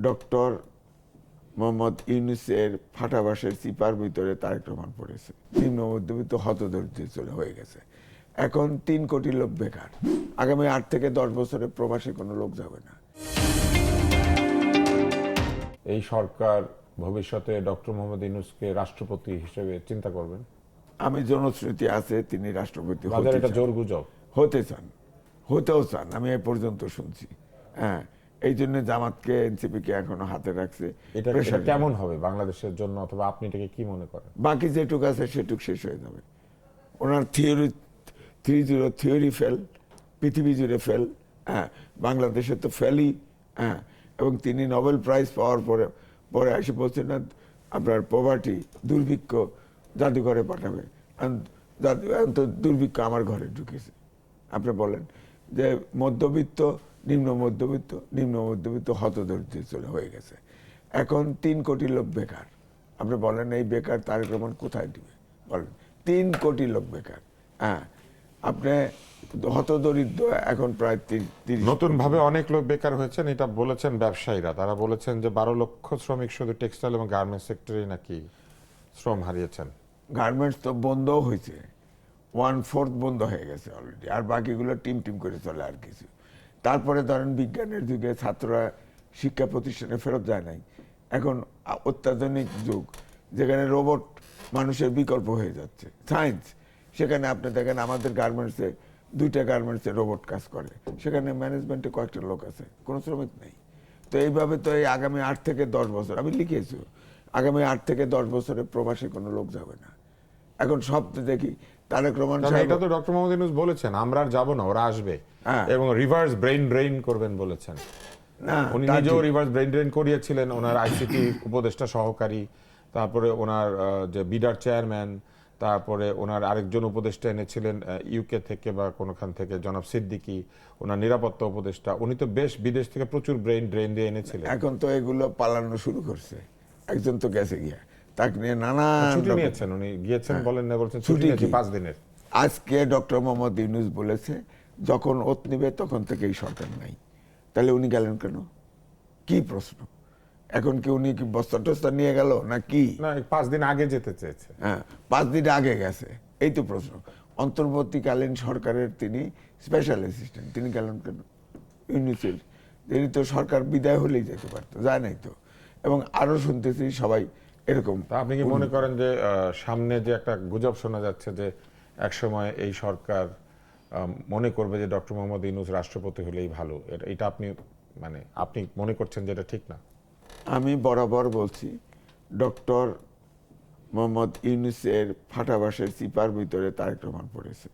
Doctor Mohammad ইউনূসের ফাটাবাসের চিপার ভিতরে তারেক রহমান পড়েছে। নিম্ন মধ্যবিত্ত হতদরিদ্র চলে হয়ে গেছে। এখন ৩ কোটি লোক বেকার। আগামী ৮ থেকে ১০ বছরে প্রবাসী কোনো লোক যাবে না। এই সরকার ভবিষ্যতে ডক্টর মোহাম্মদ ইউনূসকে রাষ্ট্রপতি হিসেবে চিন্তা করবেন? আমি জনশ্রুতি আছে তিনি রাষ্ট্রপতি বাজারে এটা জোর গুজব হতে চান, হতেও চান, আমি এ পর্যন্ত শুনছি। হ্যাঁ, এই জন্য জামাতকে এনসিপিকে এখনো হাতে রাখছে। এটা কেমন হবে বাংলাদেশের জন্য, অথবা আপনি এটাকে কি মনে করেন? বাকি যেটুক আছে সেটুক শেষ হয়ে যাবে। ওনার থিওরি ফেল, পৃথিবী জুড়ে ফেল। হ্যাঁ, বাংলাদেশে তো ফেলই। হ্যাঁ, এবং তিনি নোবেল প্রাইজ পাওয়ার পরে পরে এসে বলছেন না আপনার পভার্টি, দুর্ভিক্ষ জাদুঘরে পাঠাবে। তো দুর্ভিক্ষ আমার ঘরে ঢুকেছে। আপনি বলেন যে মধ্যবিত্ত, নিম্ন মধ্যবিত্ত হতদরিদ্র চলে হয়ে গেছে। এখন ৩ কোটি লোক বেকার। আপনি বলেন এই বেকার তারেক রহমান কোথায় দিবে বলেন? ৩ কোটি লোক বেকার। হ্যাঁ, আপনি হতদরিদ্র এখন প্রায় ৩০। নতুন ভাবে অনেক লোক বেকার হয়েছেন, এটা বলেছেন ব্যবসায়ীরা। তারা বলেছেন যে ১২ লক্ষ শ্রমিক শুধু টেক্সটাইল এবং গার্মেন্টস সেক্টরে নাকি শ্রম হারিয়েছেন। গার্মেন্টস তো বন্ধও হয়েছে, 1/4 বন্ধ হয়ে গেছে অলরেডি, আর বাকিগুলো টিম করে চলে আর কিছু। তারপরে ধরেন বিজ্ঞানের যুগে ছাত্ররা শিক্ষা প্রতিষ্ঠানে ফেরত যায় নাই। এখন অত্যাধুনিক যুগ, যেখানে রোবট মানুষের বিকল্প হয়ে যাচ্ছে, সায়েন্স, সেখানে আপনি দেখেন আমাদের গার্মেন্টসে 2টা গার্মেন্টসে রোবট কাজ করে, সেখানে ম্যানেজমেন্টে কয়েকটা লোক আছে, কোনো শ্রমিক নেই। তো এইভাবে তো এই আগামী 8 থেকে 10 বছর আমি লিখেছি, আগামী 8 থেকে 10 বছরে প্রবাসী কোনো লোক যাবে না। এখন সব তো দেখি তারেক রহমান সাহেব, এটা তো ডক্টর মোহাম্মদ ইউনূস বলেছেন আমরা আর যাবো না, ওরা আসবে এবং রিভার্স ব্রেইন ড্রেইন করবেন বলেছেন। না, উনি নিজেও রিভার্স ব্রেইন ড্রেইন করিয়েছিলেন, ওনার আইসিটি উপদেষ্টা সহকারী, তারপরে ওনার যে বিডার চেয়ারম্যান, তারপরে ওনার আরেকজন উপদেষ্টা এনেছিলেন ইউকে থেকে বা কোনখান থেকে, জনাব সিদ্দিকী, ওনার নিরাপত্তা উপদেষ্টা। উনি তো বেশ বিদেশ থেকে প্রচুর ব্রেইন ড্রেইন দিয়ে এনেছিলেন। এখন তো এগুলো পালানো শুরু করছে। একজন তো গেছে গিয়া, তাকে নিয়ে নানা ছুটি নিয়েছেন, উনি গিয়েছেন বলেন না, বলছেন ছুটি নিয়েছি 5 দিনের। আজকে ডক্টর মোহাম্মদ ইউনূস বলেছে যখন ওত নিবে তখন থেকেই সরকার নাই। তাহলে উনি গেলেন কেন? কি প্রশ্ন? এখন কি উনি কি বস্তা টস্তা নিয়ে গেল না কি? না, 5 দিন আগে যেতে চেয়েছে। হ্যাঁ, 5 দিন আগে গেছে, এই তো প্রশ্ন। অন্তর্বর্তীকালীন সরকারের তিনি স্পেশাল অ্যাসিস্ট্যান্ট, তিনি গেলেন কেন? ইউনূসের, তিনি তো সরকার বিদায় হলেই যেতে পারতো, যায় নাই তো। এবং আরো শুনতেছি সবাই এরকম। তা আপনি কি মনে করেন যে সামনে যে একটা গুজব শোনা যাচ্ছে যে একসময় এই সরকার মনে করবে যে ডক্টর মোহাম্মদ ইউনূস রাষ্ট্রপতি হলেই ভালো, এটা আপনি মানে আপনি মনে করছেন যে এটা ঠিক না? আমি বরাবর বলছি ডক্টর মোহাম্মদ ইউনূসের ফাটাবাসের চিপার ভিতরে তারেক রহমান পড়েছে।